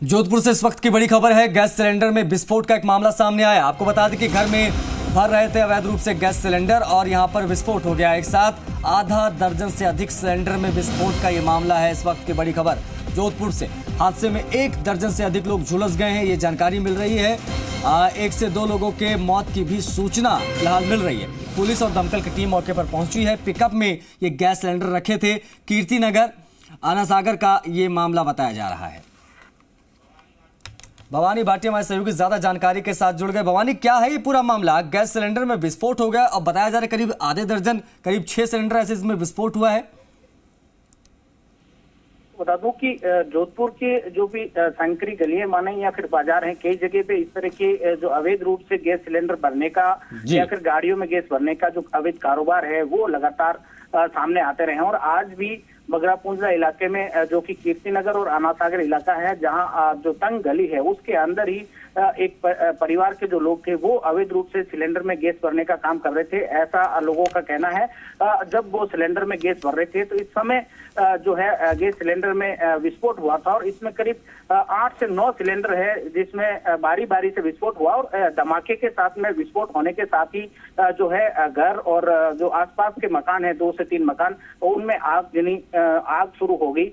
जोधपुर से इस वक्त की बड़ी खबर है। गैस सिलेंडर में विस्फोट का एक मामला सामने आया। आपको बता दें कि घर में भर रहे थे अवैध रूप से गैस सिलेंडर और यहां पर विस्फोट हो गया। एक साथ आधा दर्जन से अधिक सिलेंडर में विस्फोट का ये मामला है। इस वक्त की बड़ी खबर जोधपुर से। हादसे में 1 दर्जन से अधिक लोग झुलस गए हैं, ये जानकारी मिल रही है। 1 से 2 लोगों के मौत की भी सूचना फिलहाल मिल रही है। पुलिस और दमकल की टीम मौके पर पहुंची है। पिकअप में ये गैस सिलेंडर रखे थे। कीर्ति नगर आना सागर का ये मामला बताया जा रहा है। भवानी भाटिया हमारे सहयोगी ज्यादा जानकारी के साथ जुड़ गए। भवानी, क्या है ये पूरा मामला? गैस सिलेंडर में विस्फोट हो गया और बताया जा रहा है करीब आधे दर्जन, करीब 6 सिलेंडर ऐसे इसमें विस्फोट हुआ है। बता दूं कि जोधपुर के जो भी संकरी गलियां माने या फिर बाजार हैं, कई जगह पे इस तरह के जो अवैध रूप से गैस सिलेंडर भरने का या फिर गाड़ियों में गैस भरने का जो अवैध कारोबार है वो लगातार सामने आते रहे हैं। और आज भी बगरापुंजा इलाके में जो कि कीर्ति नगर और आनासागर इलाका है, जहां जो तंग गली है उसके अंदर ही एक परिवार के जो लोग थे वो अवैध रूप से सिलेंडर में गैस भरने का काम कर रहे थे, ऐसा लोगों का कहना है। जब वो सिलेंडर में गैस भर रहे थे तो इस समय जो है गैस सिलेंडर में विस्फोट हुआ था और इसमें करीब 8 से 9 सिलेंडर है जिसमें बारी बारी से विस्फोट हुआ और धमाके के साथ में विस्फोट होने के साथ ही जो है घर और जो आसपास के मकान है 2 से 3 मकान, उनमें आग शुरू हो गई।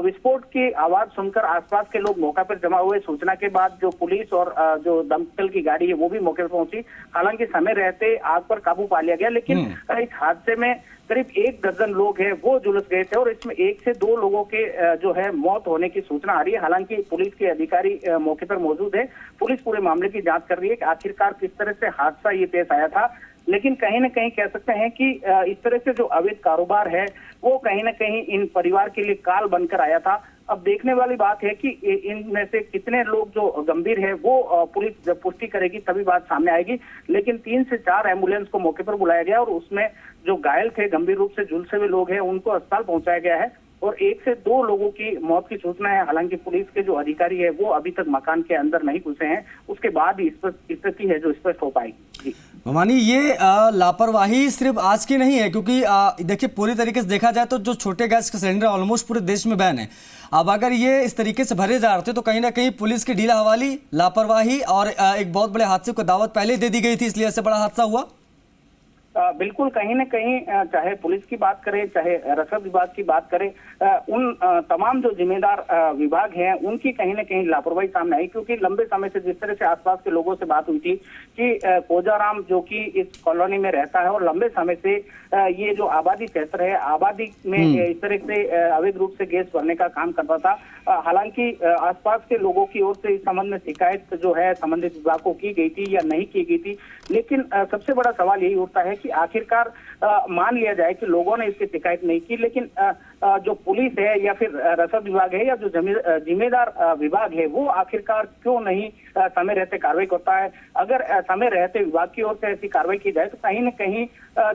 विस्फोट की आवाज सुनकर आसपास के लोग मौका पर जमा हुए। सूचना के बाद जो पुलिस और जो दमकल की गाड़ी है वो भी मौके पर पहुंची। हालांकि समय रहते आग पर काबू पा लिया गया, लेकिन इस हादसे में करीब 1 दर्जन लोग हैं वो झुलस गए थे और इसमें 1 से 2 लोगों के जो है मौत होने की सूचना आ रही है। हालांकि पुलिस के अधिकारी मौके पर मौजूद है। पुलिस पूरे मामले की जांच कर रही है कि आखिरकार किस तरह से हादसा ये पेश आया था। लेकिन कहीं ना कहीं कह सकते हैं कि इस तरह से जो अवैध कारोबार है वो कहीं ना कहीं इन परिवार के लिए काल बनकर आया था। अब देखने वाली बात है कि इनमें से कितने लोग जो गंभीर है वो पुलिस जब पुष्टि करेगी तभी बात सामने आएगी। लेकिन 3 से 4 एम्बुलेंस को मौके पर बुलाया गया और उसमें जो घायल थे, गंभीर रूप से झुलसे हुए लोग हैं, उनको अस्पताल पहुंचाया गया है और 1 से 2 लोगों की मौत की सूचना है। हालांकि पुलिस के जो अधिकारी है वो अभी तक मकान के अंदर नहीं घुसे हैं, उसके बाद ही स्थिति है जो स्पष्ट हो पाएगी। भवानी, ये लापरवाही सिर्फ आज की नहीं है, क्योंकि देखिए पूरी तरीके से देखा जाए तो जो छोटे गैस के सिलेंडर ऑलमोस्ट पूरे देश में बैन है। अब अगर ये इस तरीके से भरे जा रहे थे तो कहीं ना कहीं पुलिस की ढीला हवाली, लापरवाही और एक बहुत बड़े हादसे को दावत पहले दे दी गई थी, इसलिए ऐसे बड़ा हादसा हुआ। बिल्कुल, कहीं न कहीं चाहे पुलिस की बात करें, चाहे रसद विभाग की बात करें, उन तमाम जो जिम्मेदार विभाग हैं उनकी कहीं न कहीं लापरवाही सामने आई। क्योंकि लंबे समय से जिस तरह से आसपास के लोगों से बात हुई थी कि कोजाराम जो कि इस कॉलोनी में रहता है और लंबे समय से ये जो आबादी क्षेत्र है, आबादी में इस तरह से अवैध रूप से गैस भरने का काम करता था। हालांकि आसपास के लोगों की ओर से इस संबंध में शिकायत जो है संबंधित विभाग को की गई थी या नहीं की गई थी, लेकिन सबसे बड़ा सवाल यही उठता है कि आखिरकार मान लिया जाए कि लोगों ने इसकी शिकायत नहीं की, लेकिन जो पुलिस है या फिर रसद विभाग है या जो जिम्मेदार विभाग है वो आखिरकार क्यों नहीं समय रहते कार्रवाई करता है। अगर समय रहते विभाग की ओर से ऐसी कार्रवाई की जाए तो कहीं न कहीं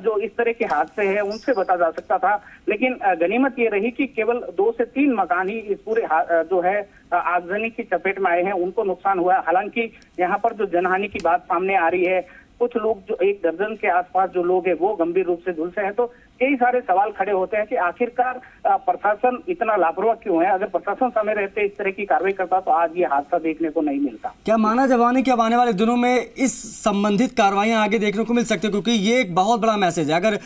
जो इस तरह के हादसे हैं उनसे बचा जा सकता था। लेकिन गनीमत ये रही कि केवल 2 से 3 मकान ही इस पूरे जो है आगजनी की चपेट में आए हैं, उनको नुकसान हुआ। हालांकि यहाँ पर जो जनहानि की बात सामने आ रही है, कुछ लोग जो 1 दर्जन के आसपास जो लोग हैं वो गंभीर रूप से झुलसे हैं। तो कई सारे सवाल खड़े होते हैं कि आखिरकार प्रशासन इतना लापरवाह क्यों है। अगर प्रशासन समय रहते इस तरह की कार्रवाई करता तो आज ये हादसा देखने को नहीं मिलता। क्या माना जवानी कि अब आने वाले दिनों में इस संबंधित कार्रवाइयां आगे देखने को मिल सकती है? क्योंकि ये एक बहुत बड़ा मैसेज है। अगर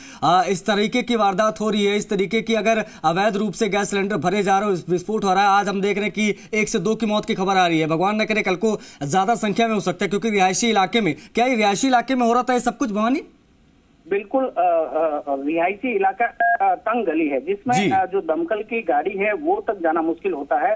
इस तरीके की वारदात हो रही है, इस तरीके की अगर अवैध रूप से गैस सिलेंडर भरे जा रहे हो, विस्फोट हो रहा है, आज हम देख रहे हैं कि 1 से 2 की मौत की खबर आ रही है। भगवान न करे कल को ज्यादा संख्या में हो सकता है, क्योंकि रिहायशी इलाके में, क्या ये रिहायशी इलाके में हो रहा था ये सब कुछ भवानी? बिल्कुल, रिहायशी इलाका तंग गली है जिसमें जो दमकल की गाड़ी है वो तक जाना मुश्किल होता है।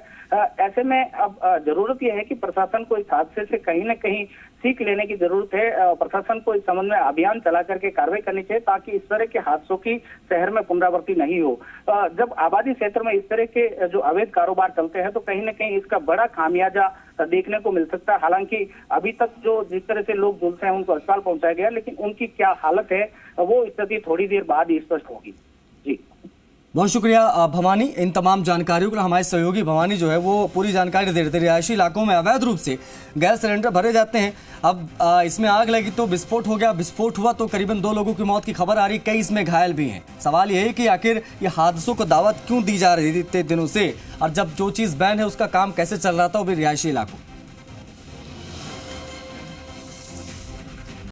ऐसे में अब जरूरत यह है कि प्रशासन को इस हादसे से कहीं न कहीं सीख लेने की जरूरत है। प्रशासन को इस संबंध में अभियान चला करके कार्रवाई करनी चाहिए ताकि इस तरह के हादसों की शहर में पुनरावृत्ति नहीं हो। जब आबादी क्षेत्र में इस तरह के जो अवैध कारोबार चलते हैं तो कहीं न कहीं इसका बड़ा खामियाजा देखने को मिल सकता है। हालांकि अभी तक जो जिस तरह से लोग झुलसे हैं उनको अस्पताल पहुंचाया गया, लेकिन उनकी क्या हालत है वो स्थिति थोड़ी देर बाद ही स्पष्ट होगी। जी। बहुत शुक्रिया भवानी, इन तमाम जानकारियों के लिए। हमारे सहयोगी भवानी जो है वो पूरी जानकारी दे रहे थे। रिहायशी इलाकों में अवैध रूप से गैस सिलेंडर भरे जाते हैं। अब इसमें आग लगी तो विस्फोट हो गया। विस्फोट हुआ तो करीबन 2 लोगों की मौत की खबर आ रही, कई इसमें घायल भी हैं। सवाल यह है कि आखिर ये हादसों को दावत क्यों दी जा रही थी इतने दिनों से, और जब जो चीज़ बैन है उसका काम कैसे चल रहा था वो भी रिहायशी इलाकों।